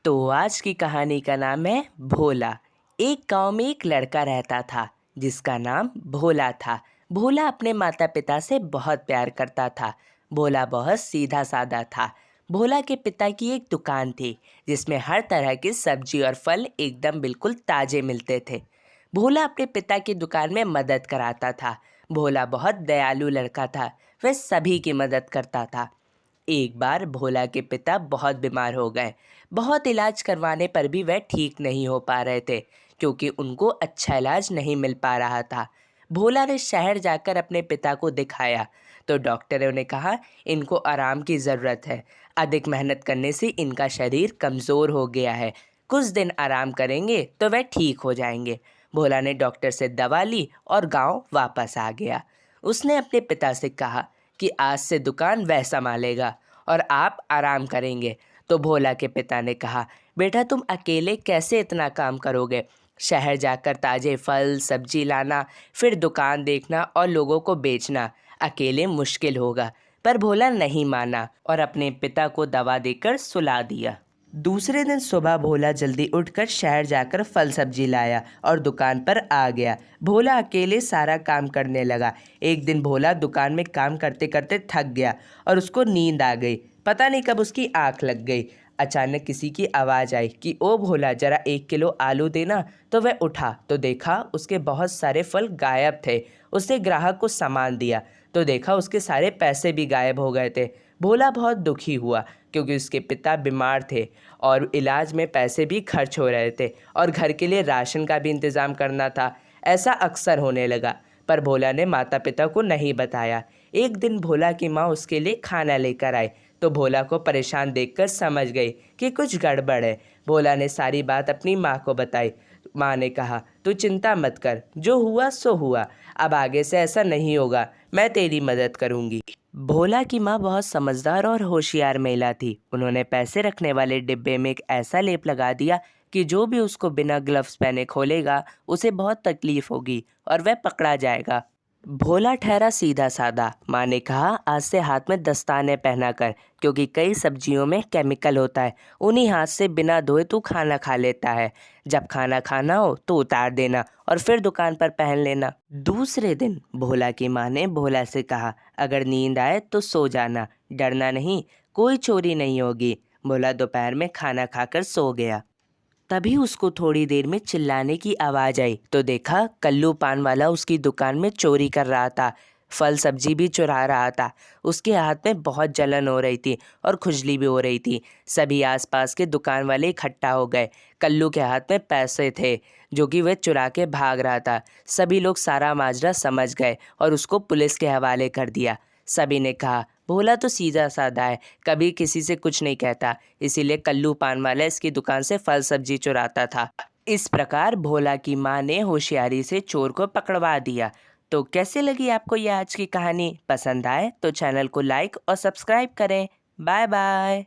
तो आज की कहानी का नाम है भोला। एक गांव में एक लड़का रहता था जिसका नाम भोला था। भोला अपने माता पिता से बहुत प्यार करता था। भोला बहुत सीधा साधा था। भोला के पिता की एक दुकान थी जिसमें हर तरह की सब्जी और फल एकदम बिल्कुल ताजे मिलते थे। भोला अपने पिता की दुकान में मदद कराता था। भोला बहुत दयालु लड़का था। वह सभी की मदद करता था। एक बार भोला के पिता बहुत बीमार हो गए। बहुत इलाज करवाने पर भी वह ठीक नहीं हो पा रहे थे क्योंकि उनको अच्छा इलाज नहीं मिल पा रहा था। भोला ने शहर जाकर अपने पिता को दिखाया तो डॉक्टरों ने कहा इनको आराम की ज़रूरत है। अधिक मेहनत करने से इनका शरीर कमज़ोर हो गया है। कुछ दिन आराम करेंगे तो वह ठीक हो जाएंगे। भोला ने डॉक्टर से दवा ली और गांव वापस आ गया। उसने अपने पिता से कहा कि आज से दुकान वह संभालेगा और आप आराम करेंगे। तो भोला के पिता ने कहा, बेटा तुम अकेले कैसे इतना काम करोगे? शहर जाकर ताज़े फल सब्जी लाना, फिर दुकान देखना और लोगों को बेचना अकेले मुश्किल होगा। पर भोला नहीं माना और अपने पिता को दवा देकर सुला दिया। दूसरे दिन सुबह भोला जल्दी उठकर शहर जाकर फल सब्जी लाया और दुकान पर आ गया। भोला अकेले सारा काम करने लगा। एक दिन भोला दुकान में काम करते करते थक गया और उसको नींद आ गई। पता नहीं कब उसकी आंख लग गई। अचानक किसी की आवाज़ आई कि ओ भोला जरा 1 किलो आलू देना। तो वह उठा तो देखा उसके बहुत सारे फल गायब थे। उसने ग्राहक को सामान दिया तो देखा उसके सारे पैसे भी गायब हो गए थे। भोला बहुत दुखी हुआ क्योंकि उसके पिता बीमार थे और इलाज में पैसे भी खर्च हो रहे थे और घर के लिए राशन का भी इंतज़ाम करना था। ऐसा अक्सर होने लगा पर भोला ने माता पिता को नहीं बताया। एक दिन भोला की माँ उसके लिए खाना लेकर आई तो भोला को परेशान देखकर समझ गई कि कुछ गड़बड़ है। भोला ने सारी बात अपनी माँ को बताई। माँ ने कहा, तू चिंता मत कर, जो हुआ सो हुआ। अब आगे से ऐसा नहीं होगा, मैं तेरी मदद करूँगी। भोला की माँ बहुत समझदार और होशियार महिला थी। उन्होंने पैसे रखने वाले डिब्बे में एक ऐसा लेप लगा दिया कि जो भी उसको बिना ग्लव्स पहने खोलेगा उसे बहुत तकलीफ होगी और वह पकड़ा जाएगा। भोला ठहरा सीधा साधा। माँ ने कहा, आज से हाथ में दस्ताने पहना कर क्योंकि कई सब्जियों में केमिकल होता है। उन्हीं हाथ से बिना धोए तू खाना खा लेता है। जब खाना खाना हो तो उतार देना और फिर दुकान पर पहन लेना। दूसरे दिन भोला की माँ ने भोला से कहा, अगर नींद आए तो सो जाना, डरना नहीं, कोई चोरी नहीं होगी। भोला दोपहर में खाना खाकर सो गया। तभी उसको थोड़ी देर में चिल्लाने की आवाज़ आई तो देखा कल्लू पान वाला उसकी दुकान में चोरी कर रहा था। फल सब्जी भी चुरा रहा था। उसके हाथ में बहुत जलन हो रही थी और खुजली भी हो रही थी। सभी आसपास के दुकान वाले इकट्ठा हो गए। कल्लू के हाथ में पैसे थे जो कि वह चुरा के भाग रहा था। सभी लोग सारा माजरा समझ गए और उसको पुलिस के हवाले कर दिया। सभी ने कहा, भोला तो सीधा साधा है, कभी किसी से कुछ नहीं कहता, इसीलिए कल्लू पान वाला इसकी दुकान से फल सब्जी चुराता था। इस प्रकार भोला की माँ ने होशियारी से चोर को पकड़वा दिया। तो कैसे लगी आपको यह आज की कहानी? पसंद आए तो चैनल को लाइक और सब्सक्राइब करें। Bye bye.